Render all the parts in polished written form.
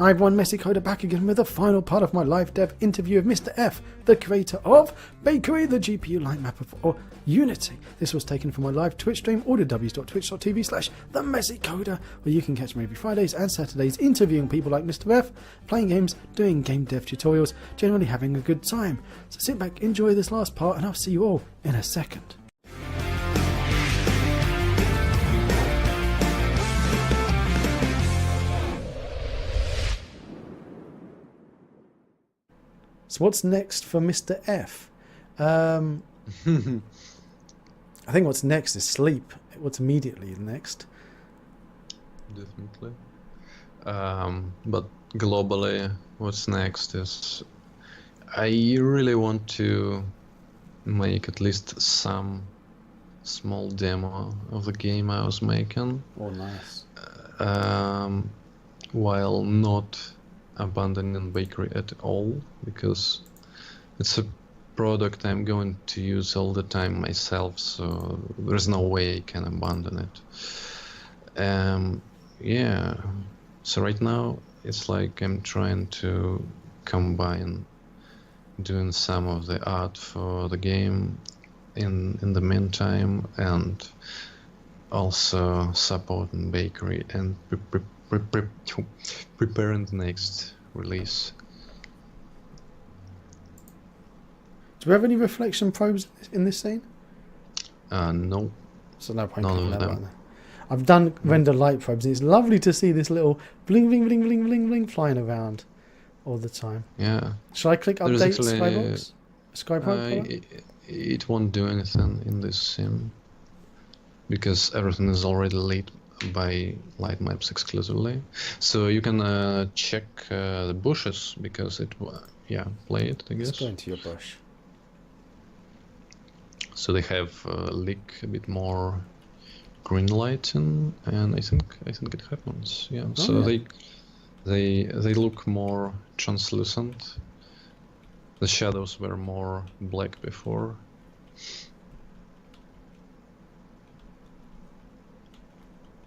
Hi everyone, Messi Coder back again with the final part of my live dev interview of Mr. F, the creator of Bakery, the GPU Lightmapper for Unity. This was taken from my live Twitch stream, www.twitch.tv/themessycoder, where you can catch me every Fridays and Saturdays interviewing people like Mr. F, playing games, doing game dev tutorials, generally having a good time. So sit back, enjoy this last part, and I'll see you all in a second. So what's next for Mr. F? I think what's next is sleep. What's immediately next? Definitely. But globally, what's next is I really want to make at least some small demo of the game I was making. Oh, nice. While not abandoning bakery at all, because it's a product I'm going to use all the time myself, so there's no way I can abandon it. Yeah, so right now it's like I'm trying to combine doing some of the art for the game in the meantime, and also supporting bakery and preparing the next release. Do we have any reflection probes in this scene? No. So no point None putting of that them. right there. I've done render light probes, and it's lovely to see this little bling bling bling bling bling bling flying around all the time. Yeah. Shall I click There's update actually, Skybox? Skybox? it won't do anything in this sim because everything is already lit by light maps exclusively. So you can check the bushes because it play it, I guess. Let's go into your bush. So they have leak a bit more green lighting, and I think it happens. Yeah. Oh, So yeah. they look more translucent. The shadows were more black before.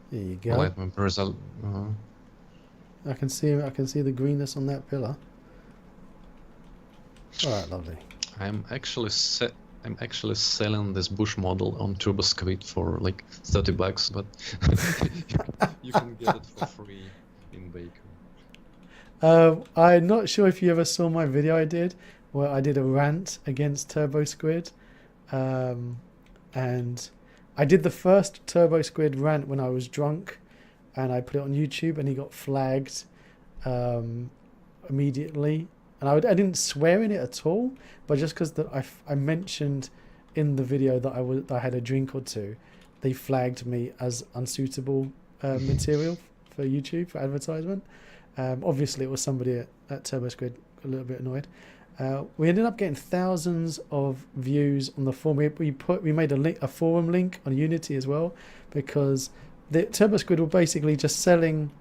There you go. Lightmapper is I can see the greenness on that pillar. All right, lovely. I'm actually selling this bush model on TurboSquid for like $30, but you can get it for free in Baker. I'm not sure if you ever saw my video I did, where I did a rant against TurboSquid, and I did the first TurboSquid rant when I was drunk, and I put it on YouTube, and he got flagged immediately. And I didn't swear in it at all, but just because I mentioned in the video that I had a drink or two, they flagged me as unsuitable material for YouTube for advertisement. Obviously, it was somebody at TurboSquid a little bit annoyed. We ended up getting thousands of views on the forum. We made a forum link on Unity as well, because the TurboSquid were basically just selling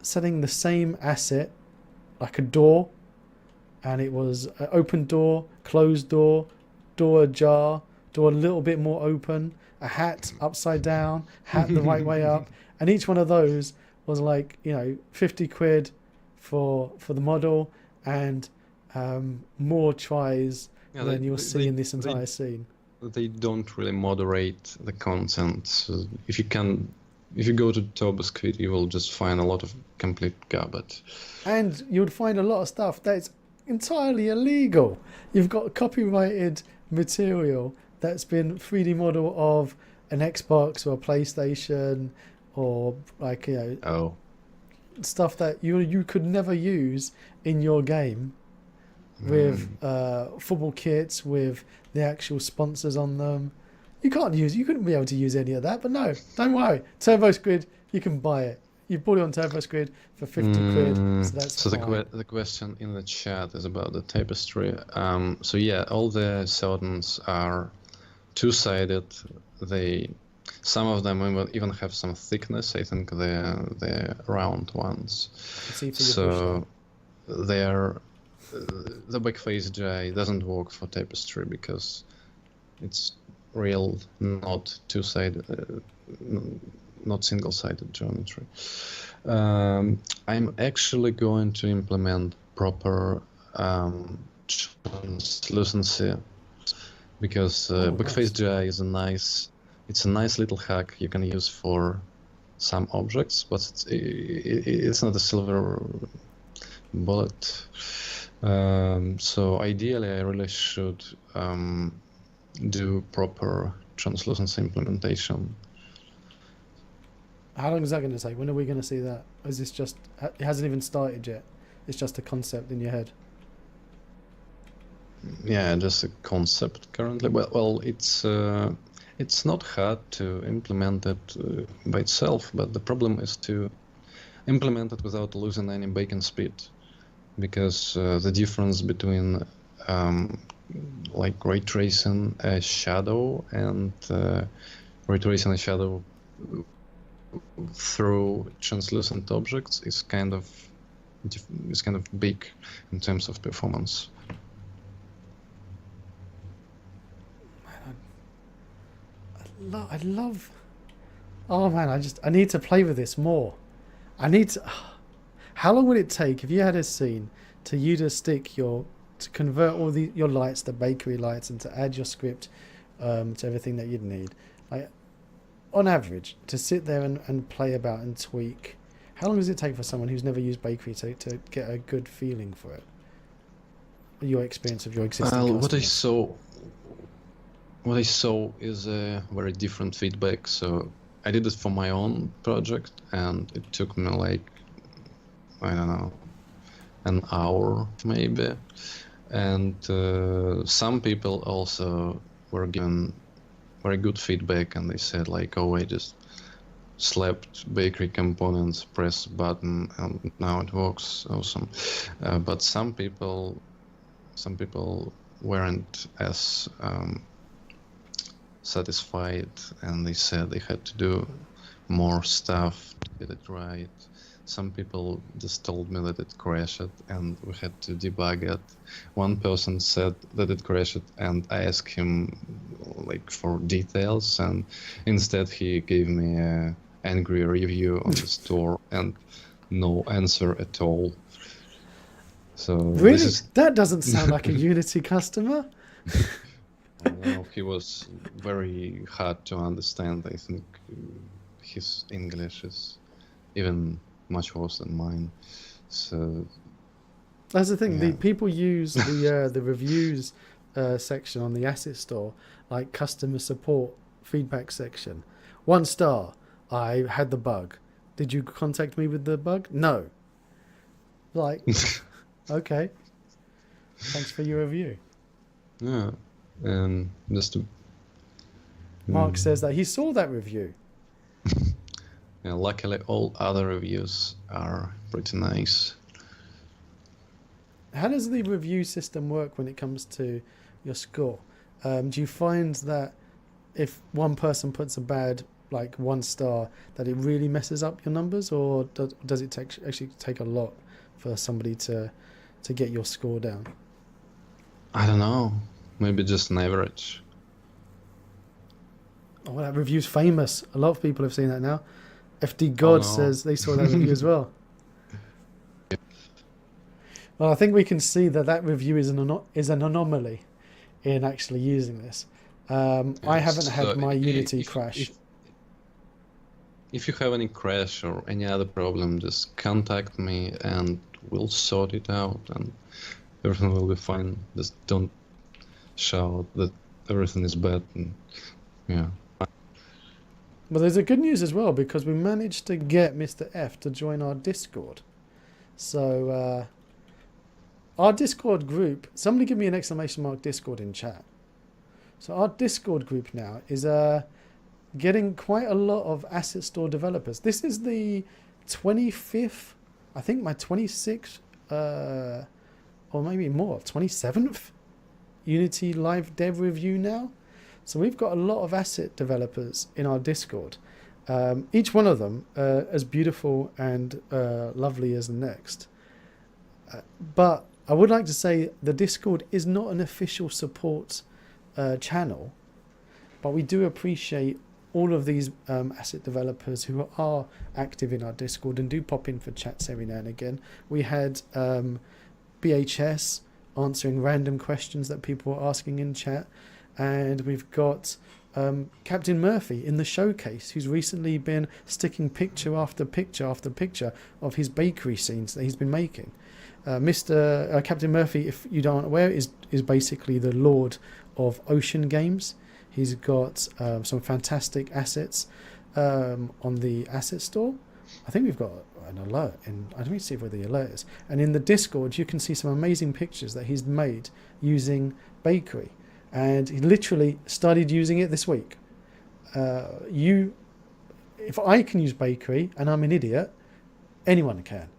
the same asset, like a door. And it was an open door, closed door, door ajar, door a little bit more open, a hat upside down, hat the right way up. And each one of those was like, 50 quid for the model, and more tries than you'll see in this entire scene. They don't really moderate the content. So if you go to TurboSquid, you will just find a lot of complete garbage. And you would find a lot of stuff that's entirely illegal. You've got copyrighted material that's been 3D model of an Xbox or a PlayStation, or like stuff that you could never use in your game, with football kits with the actual sponsors on them. You couldn't be able to use any of that. But no, don't worry, TurboSquid, you can buy it. You bought it on TurboSquid for 50 quid, so that's fine. The question in the chat is about the tapestry. So yeah, all the Sodens are two-sided. Some of them even have some thickness. I think they're round ones. So the backface GI doesn't work for tapestry because it's real, not two-sided. not single-sided geometry. I'm actually going to implement proper translucency, because Backface GI is it's a nice little hack you can use for some objects, but it's not a silver bullet. So ideally, I really should do proper translucency implementation. How long is that going to take? When are we going to see that? Or is this just, it hasn't even started yet? It's just a concept in your head. Yeah, just a concept currently. Well, it's not hard to implement it by itself, but the problem is to implement it without losing any baking speed, because the difference between like ray tracing a shadow and ray tracing a shadow through translucent objects is kind of big in terms of performance. I love. Oh man, I need to play with this more. I need to. How long would it take if you had a scene to convert all your lights, the bakery lights, and to add your script to everything that you'd need? Like, on average, to sit there and play about and tweak, how long does it take for someone who's never used bakery to get a good feeling for it? Your experience of your existing customers. What I saw is a very different feedback. So I did it for my own project, and it took me like, I don't know, an hour maybe. And some people also were given very good feedback, and they said like, oh, I just slapped bakery components, press button, and now it works. Awesome. But some people weren't as satisfied, and they said they had to do more stuff to get it right. Some people just told me that it crashed and we had to debug it. One person said that it crashed, and I asked him like for details, and instead he gave me an angry review on the store and no answer at all. So really, that doesn't sound like a Unity customer. Well, he was very hard to understand. I think his English is even much worse than mine. So that's the thing. Yeah. The people use the reviews section on the asset store, like customer support feedback section. 1 star. I had the bug. Did you contact me with the bug? No. Like, okay. Thanks for your review. Yeah. And just to, Mark says that he saw that review. yeah, luckily all other reviews are pretty nice. How does the review system work when it comes to your score? Do you find that if one person puts a bad, like 1 star, that it really messes up your numbers, or does it actually take a lot for somebody to get your score down? I don't know. Maybe just an average. Oh, that review's famous. A lot of people have seen that now. FD God says they saw that review as well. Well, I think we can see that review is an anomaly in actually using this. I haven't had my Unity crash. If you have any crash or any other problem, just contact me and we'll sort it out and everything will be fine. Just don't shout that everything is bad. And, yeah. Well, there's a good news as well, because we managed to get Mr. F to join our Discord. So our Discord group, somebody give me an exclamation mark Discord in chat. So our Discord group now is getting quite a lot of asset store developers. This is the 25th, I think my 26th, or maybe more, 27th Unity live dev review now. So we've got a lot of asset developers in our Discord. Each one of them as beautiful and lovely as the next. But I would like to say the Discord is not an official support channel, but we do appreciate all of these asset developers who are active in our Discord and do pop in for chats every now and again. We had BHS answering random questions that people were asking in chat, and we've got Captain Murphy in the showcase, who's recently been sticking picture after picture after picture of his bakery scenes that he's been making. Mr. Captain Murphy, if you aren't aware, is basically the lord of ocean games. He's got some fantastic assets on the asset store. I think we've got an alert, and I don't see where the alert is. And in the Discord, you can see some amazing pictures that he's made using bakery. And he literally started using it this week. If I can use bakery and I'm an idiot, anyone can.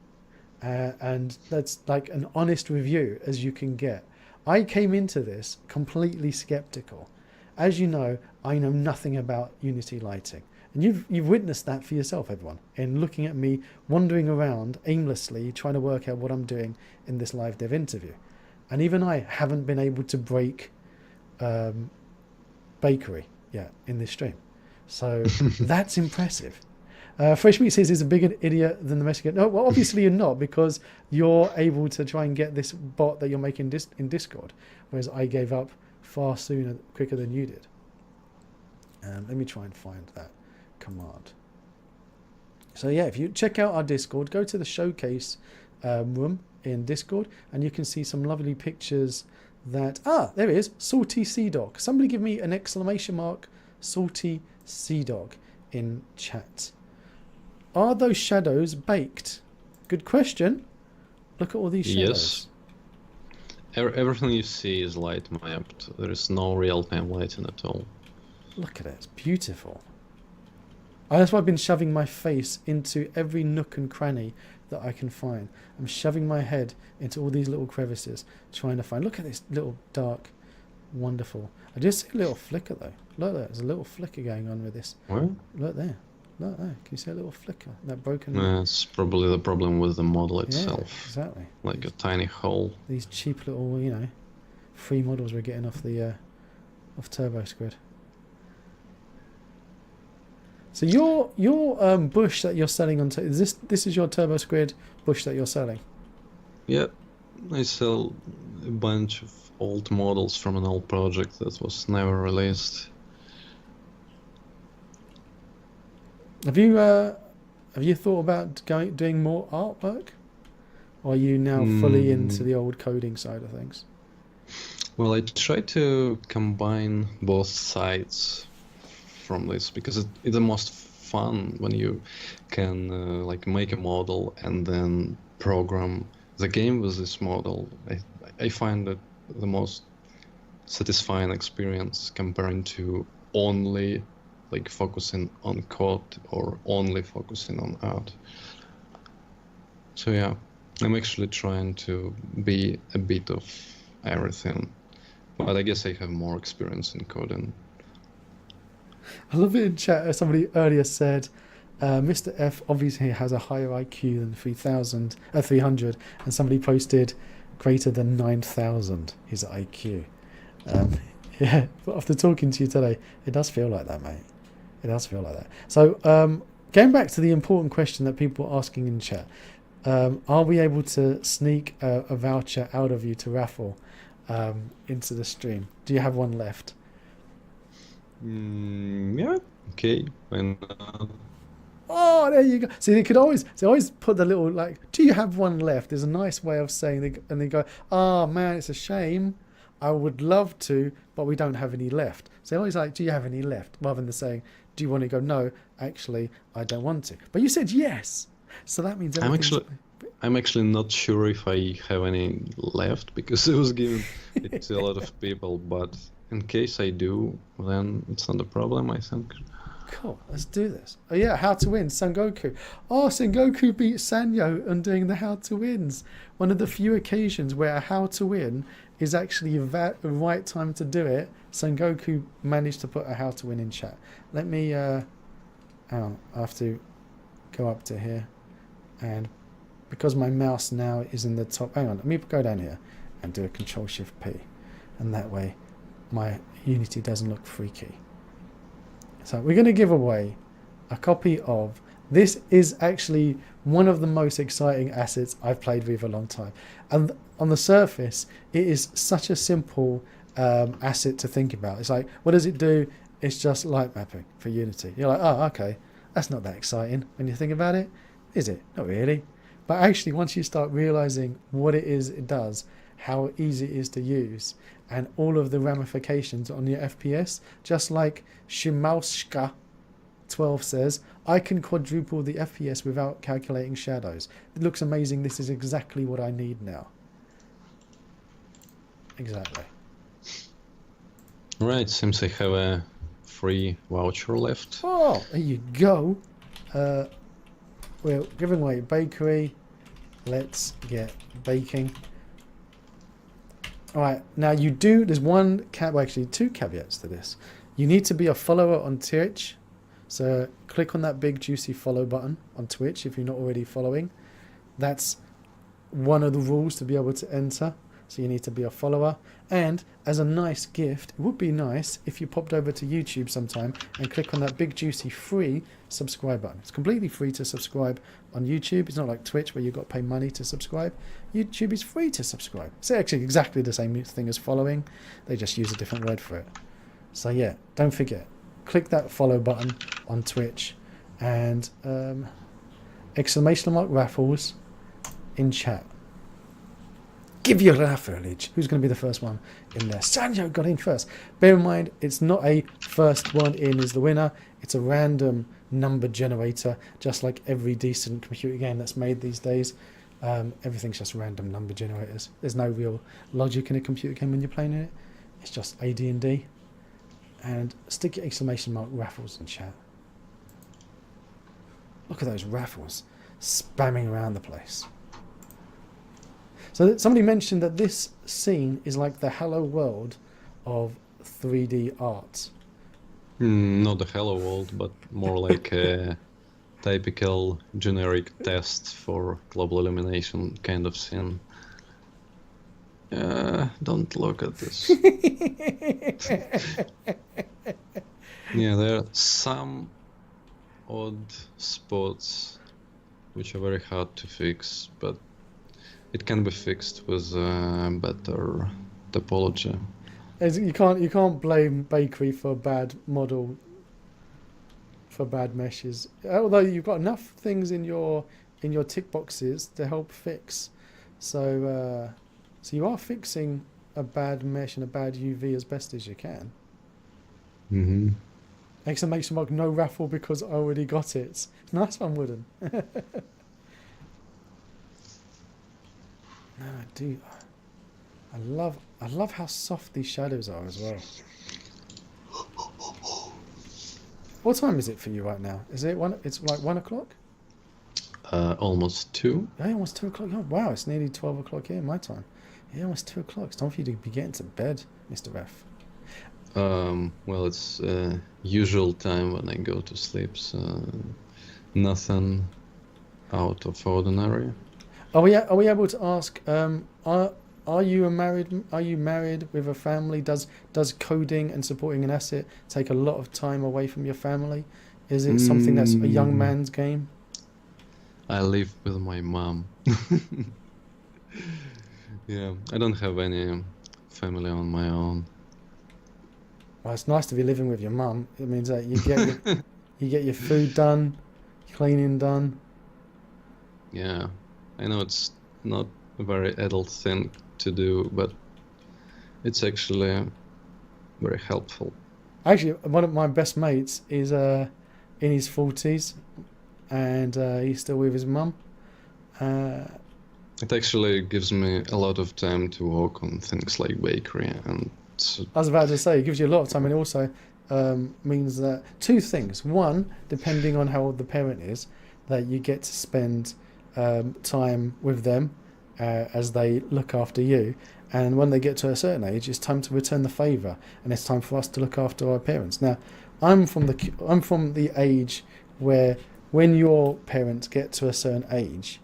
And that's like an honest review as you can get. I came into this completely skeptical. As you know, I know nothing about Unity lighting. And you've witnessed that for yourself, everyone, in looking at me wandering around aimlessly trying to work out what I'm doing in this live dev interview. And even I haven't been able to break bakery yet in this stream. So that's impressive. Fresh Meat says he's a bigger idiot than the Mexican. No, well, obviously you're not, because you're able to try and get this bot that you're making in Discord, whereas I gave up far sooner, quicker than you did. Let me try and find that command. So yeah, if you check out our Discord, go to the showcase room in Discord, and you can see some lovely pictures that... there it is, Salty Sea Dog. Somebody give me an exclamation mark, Salty Sea Dog, in chat. Are those shadows baked? Good question. Look at all these shadows. Yes. Everything you see is light mapped. There is no real-time lighting at all. Look at it. It's beautiful. That's why I've been shoving my face into every nook and cranny that I can find. I'm shoving my head into all these little crevices, trying to find... Look at this little dark, wonderful... I just see a little flicker, though. Look there. There's a little flicker going on with this. Where? Look there. Look there. Can you see a little flicker? That broken... It's probably the problem with the model itself. Yeah, exactly. Like a tiny hole. These cheap little, free models we're getting off the off TurboSquid. So your bush that you're selling on... This is your TurboSquid bush that you're selling? Yep. I sell a bunch of old models from an old project that was never released. Have you thought about doing more artwork? Or are you now fully into the old coding side of things? Well, I try to combine both sides from this, because it's the most fun when you can like make a model and then program the game with this model. I find that the most satisfying experience comparing to only like focusing on code or only focusing on art. So yeah, I'm actually trying to be a bit of everything, but I guess I have more experience in coding. I love it in chat. Somebody earlier said Mr. F obviously has a higher IQ than 300, and somebody posted greater than 9,000 his IQ. Yeah, but after talking to you today, it does feel like that, mate. It does feel like that. So going back to the important question that people are asking in chat, are we able to sneak a voucher out of you to raffle into the stream? Do you have one left? Yeah, okay. Oh, there you go. See, they always put the little, like, do you have one left? There's a nice way of saying, and they go, oh man, it's a shame. I would love to, but we don't have any left. So they always like, do you have any left? Rather than saying, do you want to go? No, actually, I don't want to. But you said yes. So that means I'm actually not sure if I have any left, because it was given to a lot of people, but in case I do, then it's not a problem, I think. Cool, let's do this. Oh yeah, how to win, Sengoku. Oh, Sengoku beat Sanyo on doing the how to wins. One of the few occasions where a how to win is actually the right time to do it. Sengoku managed to put a how to win in chat. Let me, I have to go up to here, and because my mouse now is in the top, hang on, let me go down here and do a Control-Shift-P, and that way my Unity doesn't look freaky. So we're going to give away a copy of, this is actually one of the most exciting assets I've played with a long time. And on the surface, it is such a simple asset to think about. It's like, what does it do? It's just light mapping for Unity. You're like, oh, okay, that's not that exciting when you think about it, is it? Not really. But actually, once you start realizing what it is it does, how easy it is to use, and all of the ramifications on your FPS, just like Shimauska 12 says, I can quadruple the FPS without calculating shadows. It looks amazing. This is exactly what I need now. Exactly. Right, seems I have a free voucher left. Oh, there you go. We're giving away bakery. Let's get baking. All right, now you do, there's one, well, actually two caveats to this. You need to be a follower on Twitch. So click on that big juicy follow button on Twitch if you're not already following. That's one of the rules to be able to enter. So you need to be a follower. And as a nice gift, it would be nice if you popped over to YouTube sometime and click on that big juicy free subscribe button. It's completely free to subscribe on YouTube. It's not like Twitch where you've got to pay money to subscribe. YouTube is free to subscribe. It's actually exactly the same thing as following. They just use a different word for it. So yeah, don't forget. Click that follow button on Twitch and exclamation mark raffles in chat. Give your raffleage. Who's going to be the first one in there? Sanjo got in first. Bear in mind, it's not a first one in is the winner. It's a random number generator, just like every decent computer game that's made these days. Everything's just random number generators. There's no real logic in a computer game when you're playing it. It's just AD&D. And stick your exclamation mark raffles in chat. Look at those raffles spamming around the place. So somebody mentioned that this scene is like the hello world of 3D art. Not the hello world, but more like a typical generic test for global illumination kind of scene. Don't look at this. Yeah, there are some odd spots which are very hard to fix, but it can be fixed with better topology. You can't blame Bakery for a bad model, for bad meshes. Although you've got enough things in your tick boxes to help fix. So you are fixing a bad mesh and a bad UV as best as you can. Mm-hmm. Exclamation mark, no raffle because I already got it. Nice one, Wooden. No, I do. I love how soft these shadows are as well. What time is it for you right now? Is it one? It's like 1 o'clock. Almost 2. Yeah, almost 2 o'clock. Oh, wow, it's nearly 12 o'clock here, my time. Yeah, almost 2 o'clock. It's time for you to be getting to bed, Mr. Ref. Well, it's usual time when I go to sleep, so nothing out of ordinary. Are we able to ask? Are you married with a family? Does coding and supporting an asset take a lot of time away from your family? Is it something that's a young man's game? I live with my mom. Yeah, I don't have any family on my own. Well, it's nice to be living with your mum. It means that you get you get your food done, cleaning done. Yeah, I know it's not a very adult thing to do, but it's actually very helpful. Actually, one of my best mates is in his 40s, and he's still with his mum. It actually gives me a lot of time to work on things like bakery, and I was about to say, it gives you a lot of time, and it also means that two things. One, depending on how old the parent is, that you get to spend time with them as they look after you. And when they get to a certain age, it's time to return the favour, and it's time for us to look after our parents. Now, I'm from the age where when your parents get to a certain age,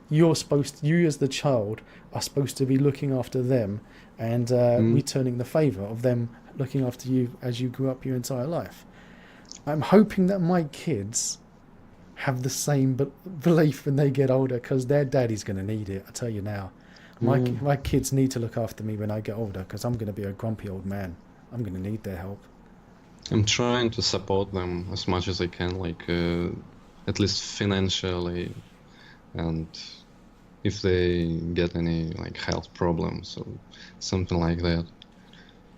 you as the child are supposed to be looking after them and returning the favour of them looking after you as you grew up your entire life. I'm hoping that my kids have the same belief when they get older, because their daddy's going to need it. I tell you now, my kids need to look after me when I get older, because I'm going to be a grumpy old man. I'm going to need their help. I'm trying to support them as much as I can, like at least financially, and if they get any like health problems or something like that.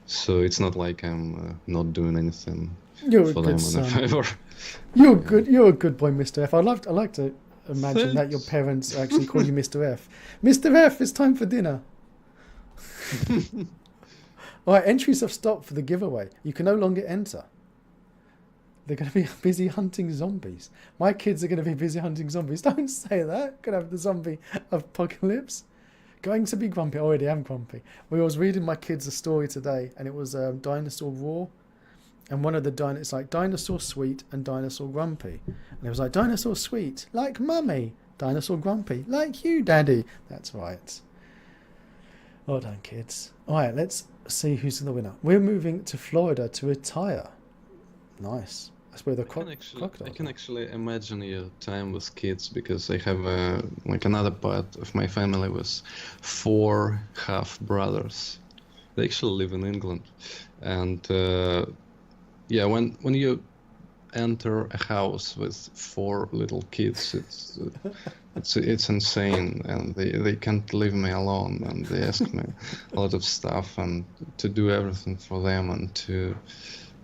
So it's not like I'm not doing anything You're for a them good in a son. favor. You're good. You're a good boy, Mr. F. I like to imagine that your parents actually call you Mr. F. Mr. F, it's time for dinner. All right, entries have stopped for the giveaway. You can no longer enter. They're going to be busy hunting zombies. My kids are going to be busy hunting zombies. Don't say that. Going to have the zombie apocalypse. Going to be grumpy. I already am grumpy. I was reading my kids a story today, and it was Dinosaur Raw. And one of the it's like dinosaur sweet and dinosaur grumpy. And it was like dinosaur sweet, like mummy. Dinosaur grumpy, like you, daddy. That's right. Well done, kids. All right, let's see who's the winner. We're moving to Florida to retire. Nice. That's where the crocodile. I can actually imagine your time with kids, because I have like another part of my family with 4 half brothers. They actually live in England, and yeah, when you enter a house with 4 little kids, it's insane, and they can't leave me alone, and they ask me a lot of stuff, and to do everything for them, and to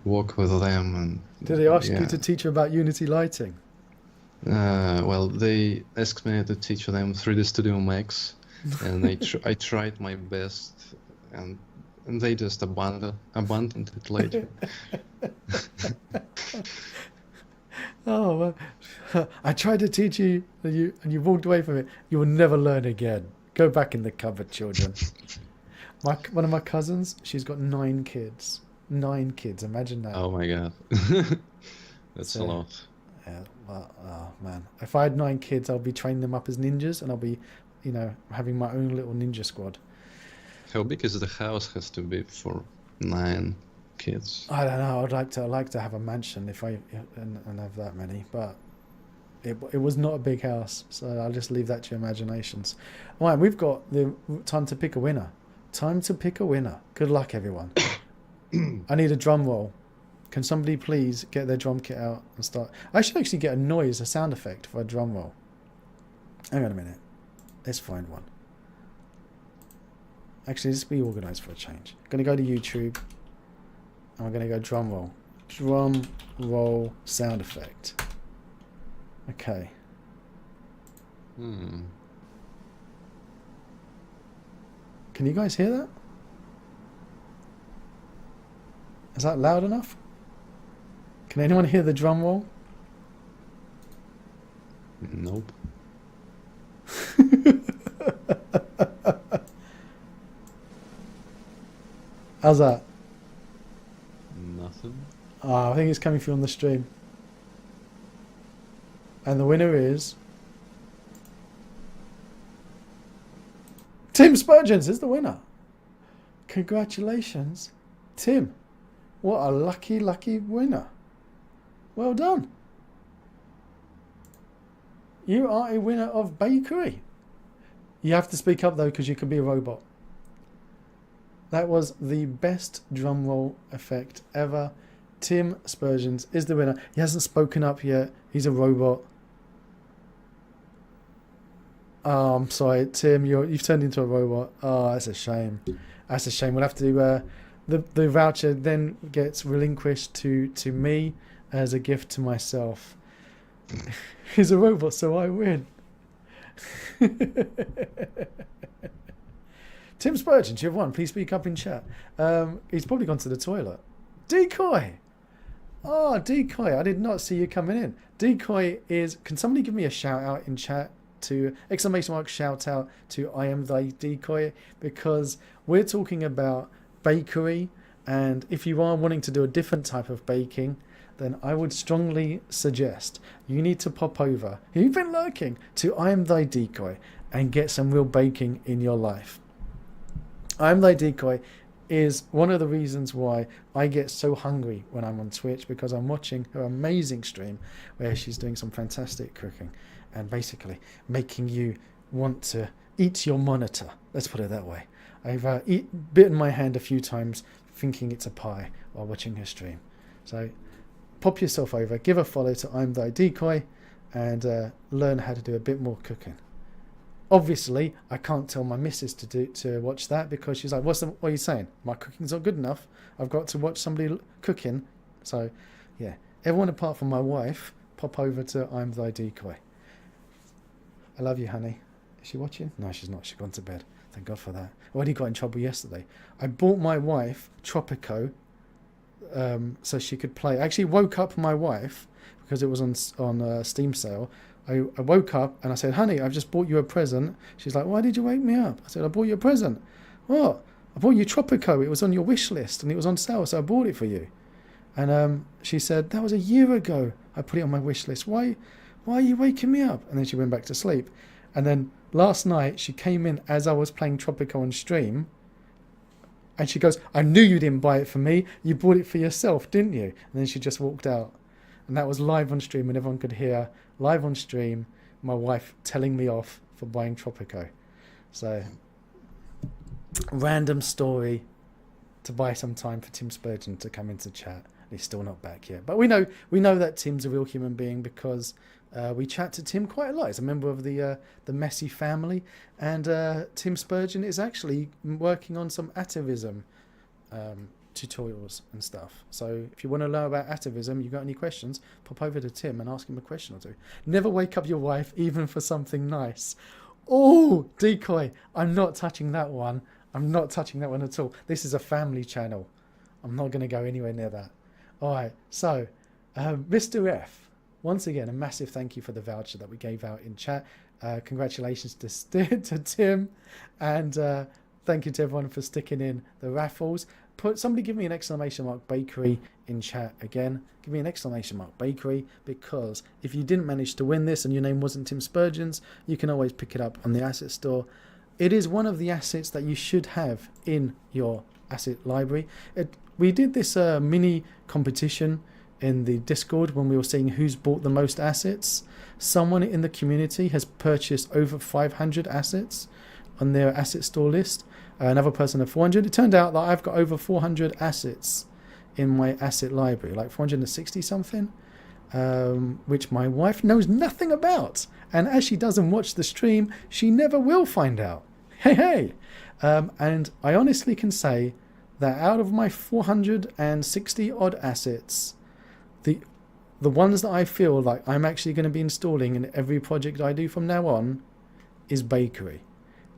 walk with them. And did they ask you to teach you about Unity lighting? Well, they asked me to teach them 3D Studio Max, and I tried my best, and they just abandoned it later. Oh, well, I tried to teach you, and you walked away from it. You will never learn again. Go back in the cupboard, children. One of my cousins, she's got 9 kids. 9 kids. Imagine that. Oh my god, that's a lot. Yeah. Well, oh man, if I had 9 kids, I'll be training them up as ninjas, and I'll be, having my own little ninja squad. How big is the house has to be for 9 kids? I don't know. I'd like to have a mansion and have that many, but it was not a big house, so I'll just leave that to your imaginations. All right, we've got the time to pick a winner. Time to pick a winner. Good luck, everyone. I need a drum roll. Can somebody please get their drum kit out and start? I should actually get a sound effect for a drum roll. Hang on a minute. Let's find one. Actually, let's be organised for a change. I'm going to go to YouTube. And we're going to go drum roll. Drum roll sound effect. Okay. Can you guys hear that? Is that loud enough? Can anyone hear the drum roll? Nope. How's that? Nothing. I think it's coming through on the stream. And the winner is Tim Spurgeons is the winner. Congratulations, Tim. What a lucky winner. Well done. You are a winner of bakery. You have to speak up though, because you could be a robot. That was the best drum roll effect ever. Tim Spurgeons is the winner. He hasn't spoken up yet. He's a robot. Oh, I'm sorry, Tim. You've turned into a robot. Oh, that's a shame. That's a shame. We'll have to. The voucher then gets relinquished to me as a gift to myself. He's a robot, so I win. Tim Spurgeon, you have won. Please speak up in chat. He's probably gone to the toilet. Decoy! Oh, Decoy, I did not see you coming in. Decoy is... Can somebody give me a shout out in chat to... ! Shout out to I am thy Decoy, because we're talking about bakery, and if you are wanting to do a different type of baking, then I would strongly suggest you need to pop over. You've been lurking to I am thy Decoy and get some real baking in your life. I am thy Decoy is one of the reasons why I get so hungry when I'm on Twitch, because I'm watching her amazing stream where she's doing some fantastic cooking and basically making you want to eat your monitor. Let's put it that way. I've bitten my hand a few times thinking it's a pie while watching her stream. So pop yourself over, give a follow to I'm Thy Decoy, and learn how to do a bit more cooking. Obviously, I can't tell my missus to watch that, because she's like, what are you saying? My cooking's not good enough. I've got to watch somebody cooking. So, yeah, everyone apart from my wife, pop over to I'm Thy Decoy. I love you, honey. Is she watching? No, she's not. She's gone to bed. Thank God for that. I already got in trouble yesterday. I bought my wife Tropico so she could play. I actually woke up my wife because it was on Steam sale. I woke up and I said, honey, I've just bought you a present. She's like, why did you wake me up? I said, I bought you a present. What? I bought you Tropico. It was on your wish list and it was on sale, so I bought it for you. And she said, that was a year ago. I put it on my wish list. Why are you waking me up? And then she went back to sleep. And then last night she came in as I was playing Tropico on stream. And she goes, I knew you didn't buy it for me. You bought it for yourself, didn't you? And then she just walked out. And that was live on stream, and everyone could hear live on stream my wife telling me off for buying Tropico. So, random story to buy some time for Tim Spurgeon to come into chat. He's still not back yet, but we know that Tim's a real human being because we chat to Tim quite a lot. He's a member of the Messy family, and Tim Spurgeon is actually working on some atavism tutorials and stuff. So if you want to learn about atavism, you got any questions, pop over to Tim and ask him a question or two. Never wake up your wife even for something nice. Oh, Decoy, I'm not touching that one. I'm not touching that one at all. This is a family channel. I'm not going to go anywhere near that. All right, so Mr. F, once again, a massive thank you for the voucher that we gave out in chat. Congratulations to Tim, and thank you to everyone for sticking in the raffles. Somebody give me an exclamation mark bakery in chat again. Give me an exclamation mark bakery, because if you didn't manage to win this and your name wasn't Tim Spurgeon's, you can always pick it up on the asset store. It is one of the assets that you should have in your asset library. We did this mini competition in the Discord when we were seeing who's bought the most assets. Someone in the community has purchased over 500 assets on their asset store list. Another person had 400. It turned out that I've got over 400 assets in my asset library, like 460 something, which my wife knows nothing about. And as she doesn't watch the stream, she never will find out. Hey. And I honestly can say that out of my 460 odd assets, the ones that I feel like I'm actually going to be installing in every project I do from now on is bakery.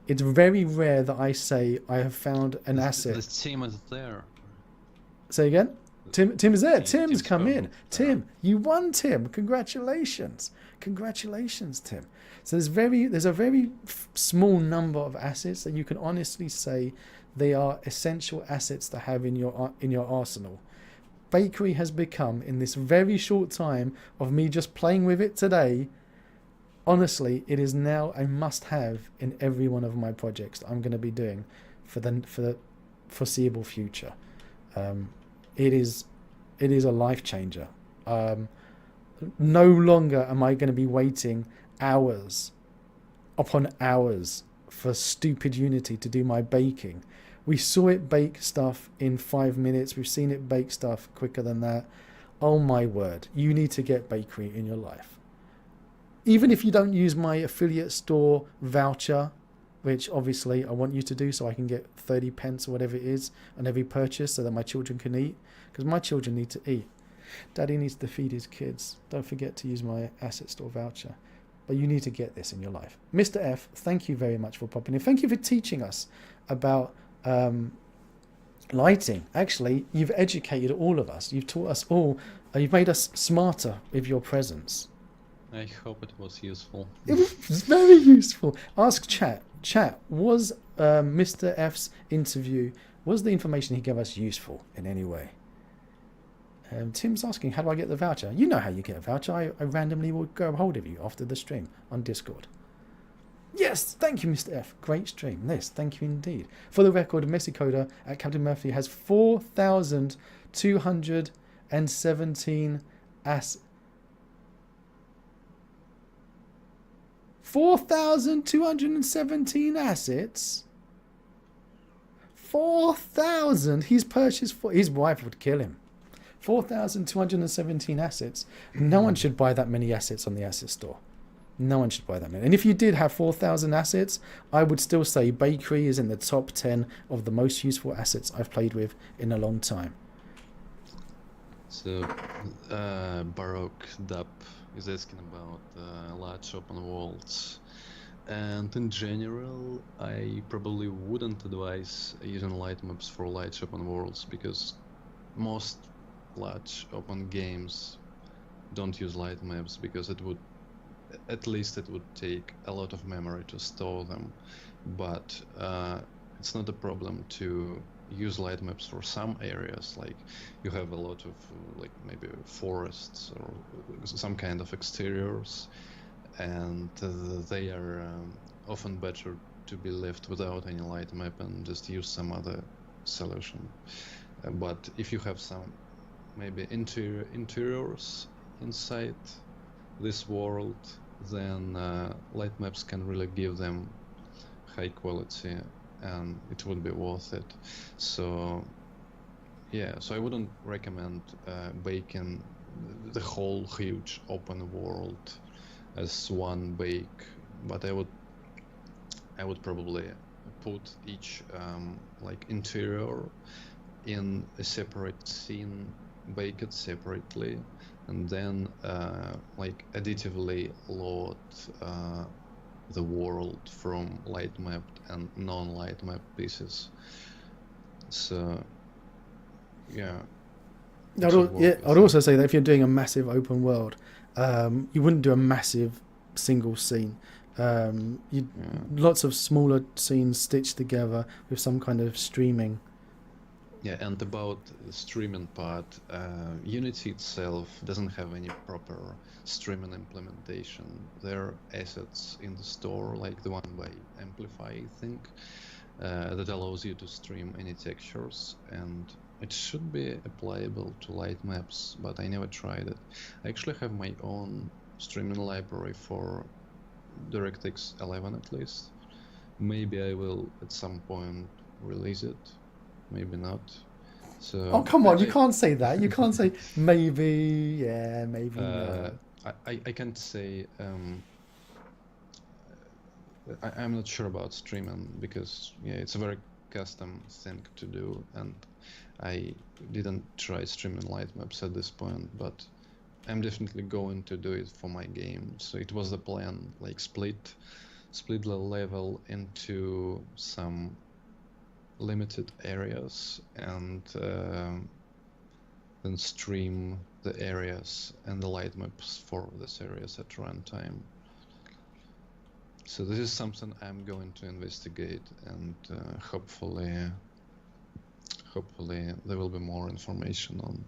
It's very rare that I say I have found an asset. The team is there. Say again? Tim is there. Tim's come in. Tim, you won, Tim. Congratulations. Congratulations, Tim. So there's a very small number of assets that you can honestly say they are essential assets to have in your arsenal. Bakery has become, in this very short time of me just playing with it today, honestly, it is now a must-have in every one of my projects that I'm going to be doing for the foreseeable future. It is a life changer. No longer am I going to be waiting hours upon hours for stupid Unity to do my baking. We saw it bake stuff in 5 minutes. We've seen it bake stuff quicker than that. Oh my word, you need to get bakery in your life. Even if you don't use my affiliate store voucher, which obviously I want you to do so I can get 30 pence or whatever it is on every purchase so that my children can eat, because my children need to eat. Daddy needs to feed his kids. Don't forget to use my asset store voucher. But you need to get this in your life. Mr. F, thank you very much for popping in. Thank you for teaching us about lighting. Actually, you've educated all of us. You've taught us all. You've made us smarter with your presence. I hope it was useful. It was very useful. Ask chat. Chat, was Mr. F's interview, was the information he gave us useful in any way? Tim's asking, how do I get the voucher? You know how you get a voucher. I randomly will grab hold of you after the stream on Discord. Yes, thank you, Mr. F. Great stream. Yes, thank you indeed. For the record, Messi Coda at Captain Murphy has 4,217 ass. 4,217 assets. 4,000. He's purchased for his wife would kill him. 4,217 assets. No one should buy that many assets on the asset store. No one should buy that many. And if you did have 4,000 assets, I would still say Bakery is in the top 10 of the most useful assets I've played with in a long time. So, Baroque Dub is asking about large open worlds. And in general, I probably wouldn't advise using light maps for large open worlds because most large open games don't use light maps because it would take a lot of memory to store them. But it's not a problem to use light maps for some areas, like you have a lot of like maybe forests or some kind of exteriors, and they are often better to be left without any light map and just use some other solution. But if you have some maybe interiors inside this world, then light maps can really give them high quality and it would be worth it. So yeah, so I wouldn't recommend baking the whole huge open world as one bake, but I would probably put each like interior in a separate scene, bake it separately, and then like additively load the world from light mapped and non-light mapped pieces. So yeah. I'd also say that if you're doing a massive open world, you wouldn't do a massive single scene. Lots of smaller scenes stitched together with some kind of streaming. Yeah, and about the streaming part, Unity itself doesn't have any proper streaming implementation. There are assets in the store, like the one by Amplify, I think, that allows you to stream any textures, and it should be applicable to light maps, but I never tried it. I actually have my own streaming library for DirectX 11 at least. Maybe I will at some point release it. Maybe not. So oh come on, you can't say that. You can't say maybe, yeah, maybe no. I can't say I'm not sure about streaming because yeah, it's a very custom thing to do, and I didn't try streaming light maps at this point, but I'm definitely going to do it for my game. So it was the plan, like split the level into some limited areas and then stream the areas and the light maps for these areas at runtime. So this is something I'm going to investigate, and hopefully there will be more information on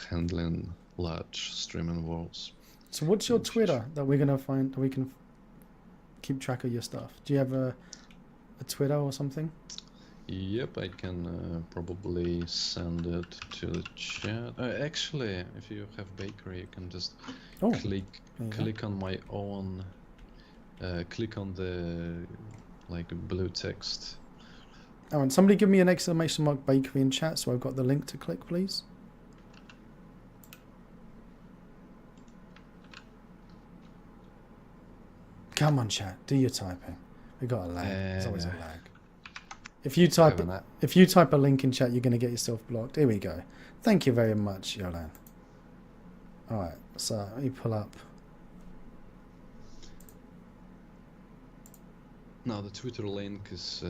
handling large streaming worlds. So what's your Twitter that we're gonna find, that we can keep track of your stuff? Do you have a Twitter or something? Yep, I can probably send it to the chat. Actually, if you have Bakery, you can just click on my own. Click on the like blue text. Oh, and somebody give me an exclamation mark Bakery in chat, so I've got the link to click, please. Come on, chat, do your typing. We got a lag. There's always a lag. If you type a link in chat, you're going to get yourself blocked. Here we go. Thank you very much, Yolan. All right, so let me pull up. Now the Twitter link is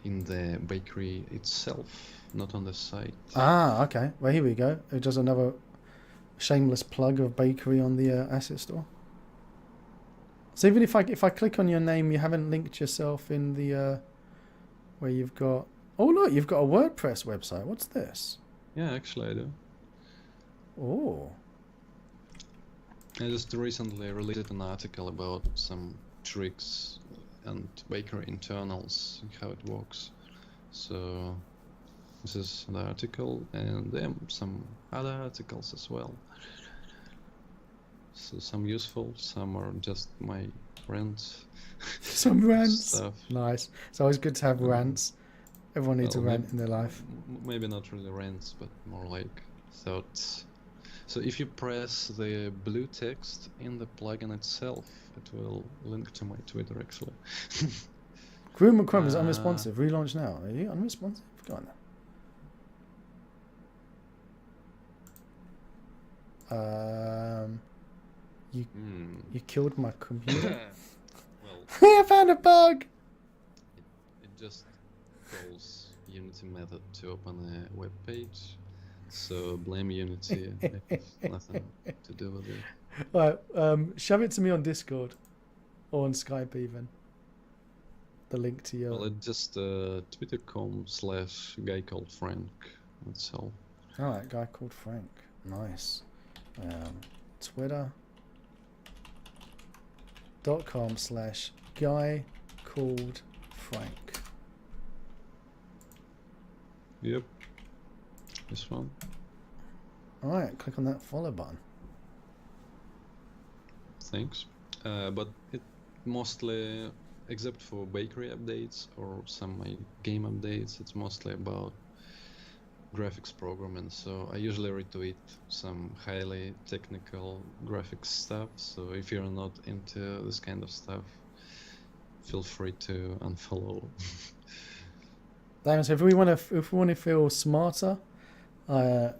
in the Bakery itself, not on the site. Ah, okay. Well, here we go. It does another shameless plug of Bakery on the asset store. So even if I click on your name, you haven't linked yourself in the where you've got. Oh look, you've got a WordPress website. What's this? Yeah, actually I do. Oh. I just recently released an article about some tricks and bakery internals, how it works. So this is the article, and there are some other articles as well. So some useful, some are just my rants. Some rants. Stuff. Nice. It's always good to have rants. Everyone needs a rant in their life. Maybe not really rants, but more like thoughts. So if you press the blue text in the plugin itself, it will link to my Twitter actually. Groom McCrum is unresponsive. Relaunch now. Are you unresponsive? Go on then. You killed my computer. Well, I found a bug. it just calls Unity method to open a web page. So blame Unity. I have nothing to do with it. Right, shove it to me on Discord or on Skype even. The link to your. Well, it's just twitter.com/guy called Frank. That's all. All right, guy called Frank. Nice. Twitter.com/guy called Frank. Yep. This one. All right, click on that follow button. Thanks. But it mostly, except for bakery updates or some game updates, it's mostly about graphics programming. So I usually retweet some highly technical graphics stuff. So if you're not into this kind of stuff, feel free to unfollow. Damn, so if we want to feel smarter, we're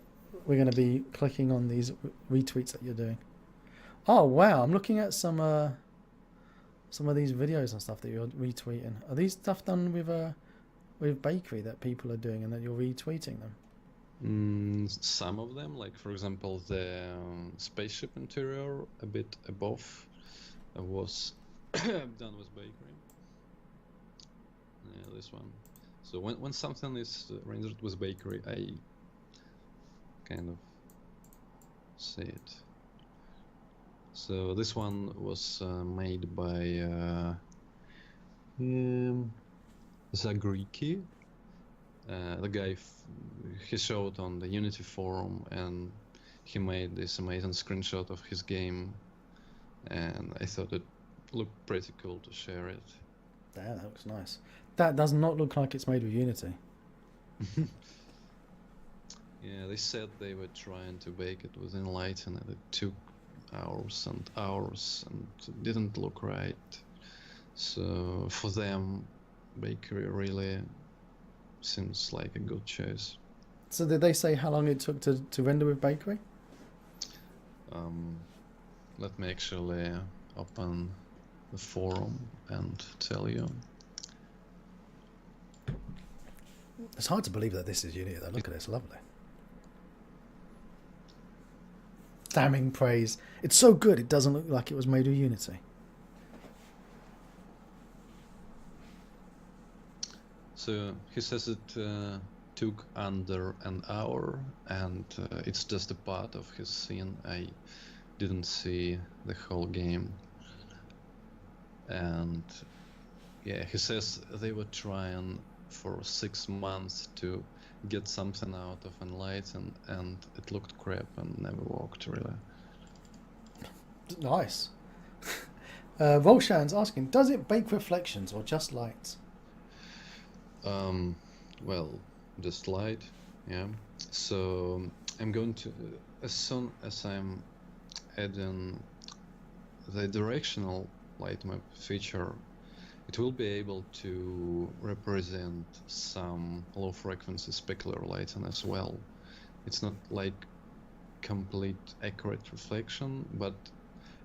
going to be clicking on these retweets that you're doing. Oh wow, I'm looking at some of these videos and stuff that you're retweeting. Are these stuff done with bakery that people are doing and that you're retweeting them? Some of them, like for example the spaceship interior a bit above was done with bakery. Yeah, this one. So when something is rendered with bakery, I kind of see it. So this one was made by Sagarika. The guy, he showed on the Unity forum, and he made this amazing screenshot of his game, and I thought it looked pretty cool to share it. Damn, that looks nice. That does not look like it's made with Unity. Yeah, they said they were trying to bake it with Enlighten, and it took hours and hours, and it didn't look right. So for them, bakery really seems like a good choice. So did they say how long it took to render with bakery? Let me actually open the forum and tell you. It's hard to believe that this is Unity though. Look at this, lovely. Damning praise. It's so good it doesn't look like it was made with Unity. So he says it took under an hour, and it's just a part of his scene. I didn't see the whole game. And yeah, he says they were trying for 6 months to get something out of Enlighten, and it looked crap and never worked really. Nice. Volshan's asking, does it bake reflections or just light? Well, just light, yeah. So I'm going to, as soon as I'm adding the directional light map feature, it will be able to represent some low frequency specular lighting as well. It's not like complete accurate reflection, but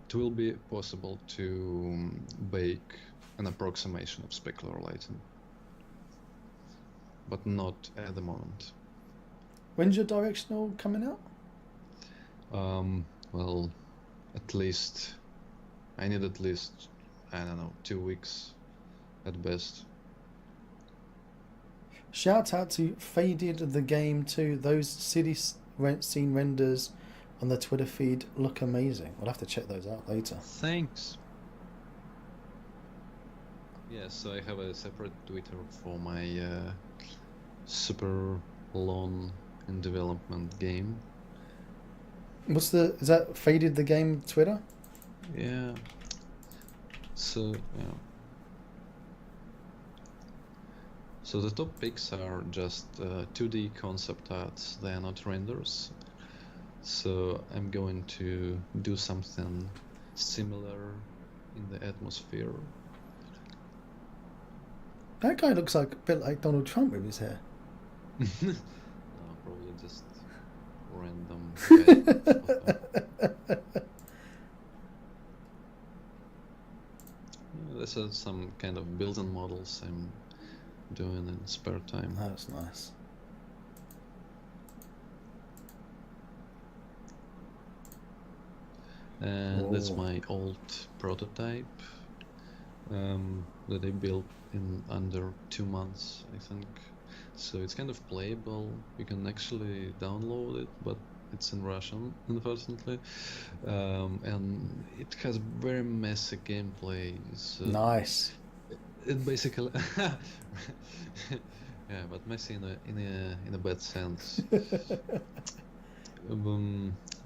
it will be possible to bake an approximation of specular lighting, but not at the moment. When's your directional coming out? Well, at least I need at least, I don't know, 2 weeks at best. Shout out to Faded the Game too. Those city scene renders on the Twitter feed look amazing. We'll have to check those out later. Thanks. Yeah, so I have a separate Twitter for my super long in development game. Is that Faded the Game Twitter? Yeah. So yeah. So the top picks are just 2D concept arts. They are not renders. So I'm going to do something similar in the atmosphere. That guy looks like a bit like Donald Trump with his hair. No, probably just random guy. These are some kind of building models I'm doing in spare time. That's nice. And that's Whoa. my old prototype that I built in under 2 months, I think. So it's kind of playable. You can actually download it, but it's in Russian, unfortunately. And it has very messy gameplay. So Nice. it basically, yeah, but messy in a bad sense.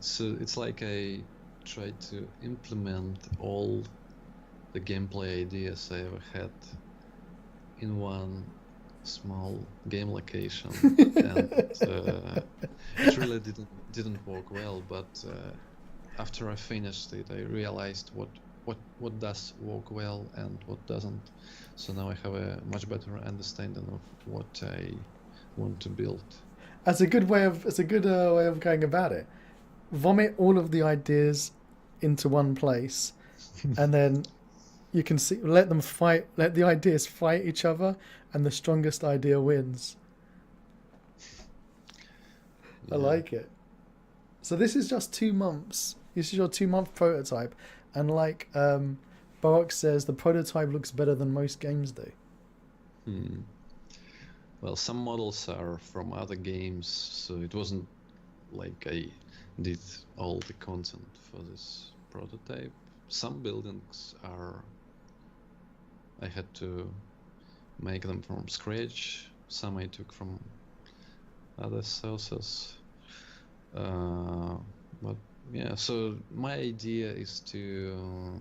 So it's like I tried to implement all the gameplay ideas I ever had in one small game location, and it really didn't work well. But after I finished it, I realized what does work well and what doesn't. So now I have a much better understanding of what I want to build. That's a good way of way of going about it. Vomit all of the ideas into one place, and then you can see let the ideas fight each other, and the strongest idea wins. Yeah. I like it. So this is just 2 months. This is your 2-month prototype, and like Barak says, the prototype looks better than most games do. Well, some models are from other games, so it wasn't like I did all the content for this prototype. Some buildings I had to make them from scratch. Some I took from other sources. But yeah, so my idea is to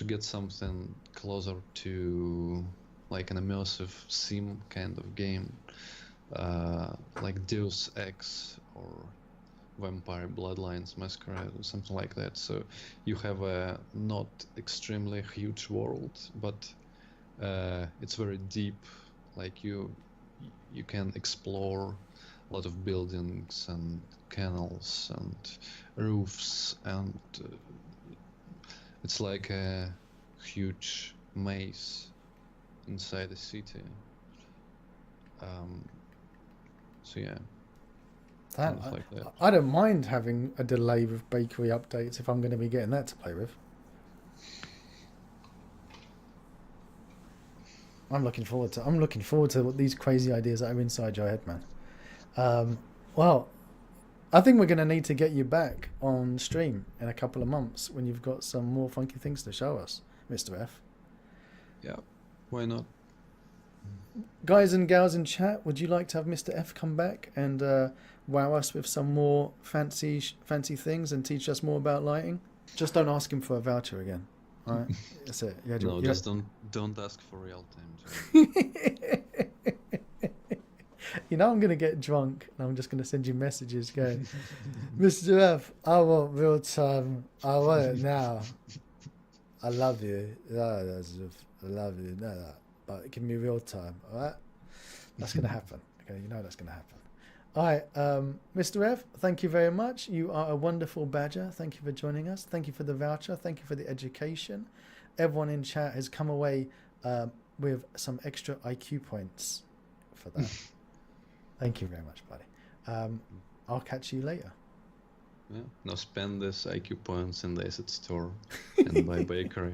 get something closer to like an immersive sim kind of game, like Deus Ex or Vampire Bloodlines Masquerade or something like that. So you have a not extremely huge world, but it's very deep. Like you can explore a lot of buildings and canals and roofs, and it's like a huge maze inside the city. So yeah. That, Like that. I don't mind having a delay with bakery updates if I'm going to be getting that to play with. I'm looking forward to what these crazy ideas that are inside your head, man. Well, I think we're going to need to get you back on stream in a couple of months when you've got some more funky things to show us, Mr. F. Yeah, why not? Guys and gals in chat, would you like to have Mr. F come back and wow us with some more fancy things and teach us more about lighting? Just don't ask him for a voucher again. All right, that's it. No, just don't ask for real time. You know I'm going to get drunk and I'm just going to send you messages going, Mr. F, I want real time. I want it now. I love you. I love you. No, but give me real time. All right? That's going to happen. Okay, you know that's going to happen. All right, Mr. F, thank you very much. You are a wonderful badger. Thank you for joining us. Thank you for the voucher. Thank you for the education. Everyone in chat has come away with some extra IQ points for that. Thank you very much, buddy. I'll catch you later. Yeah. Now spend this IQ points in the asset store and buy bakery.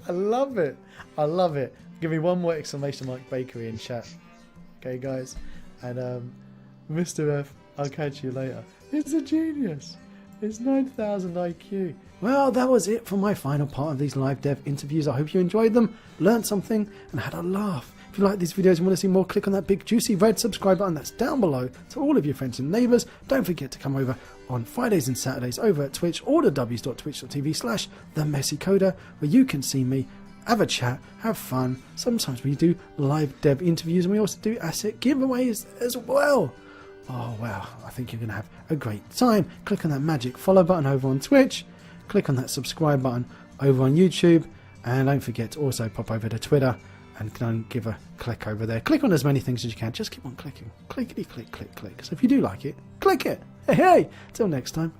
I love it. I love it. Give me one more exclamation mark bakery in chat. Okay, guys. And Mr. F, I'll catch you later. It's a genius. It's 9,000 IQ. Well, that was it for my final part of these live dev interviews. I hope you enjoyed them, learned something, and had a laugh. If you like these videos and want to see more, click on that big juicy red subscribe button that's down below to all of your friends and neighbours. Don't forget to come over on Fridays and Saturdays over at Twitch or www.twitch.tv/themessycoder, where you can see me, have a chat, have fun. Sometimes we do live dev interviews and we also do asset giveaways as well. Oh wow, I think you're going to have a great time. Click on that magic follow button over on Twitch. Click on that subscribe button over on YouTube. And don't forget to also pop over to Twitter and go and give a click over there. Click on as many things as you can. Just keep on clicking. Clickety click, click, click. So if you do like it, click it. Hey, hey! Till next time.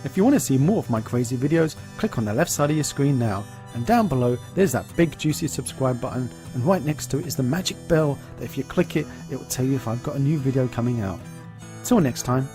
If you want to see more of my crazy videos, click on the left side of your screen now. And down below, there's that big juicy subscribe button. And right next to it is the magic bell that if you click it, it will tell you if I've got a new video coming out. Till next time.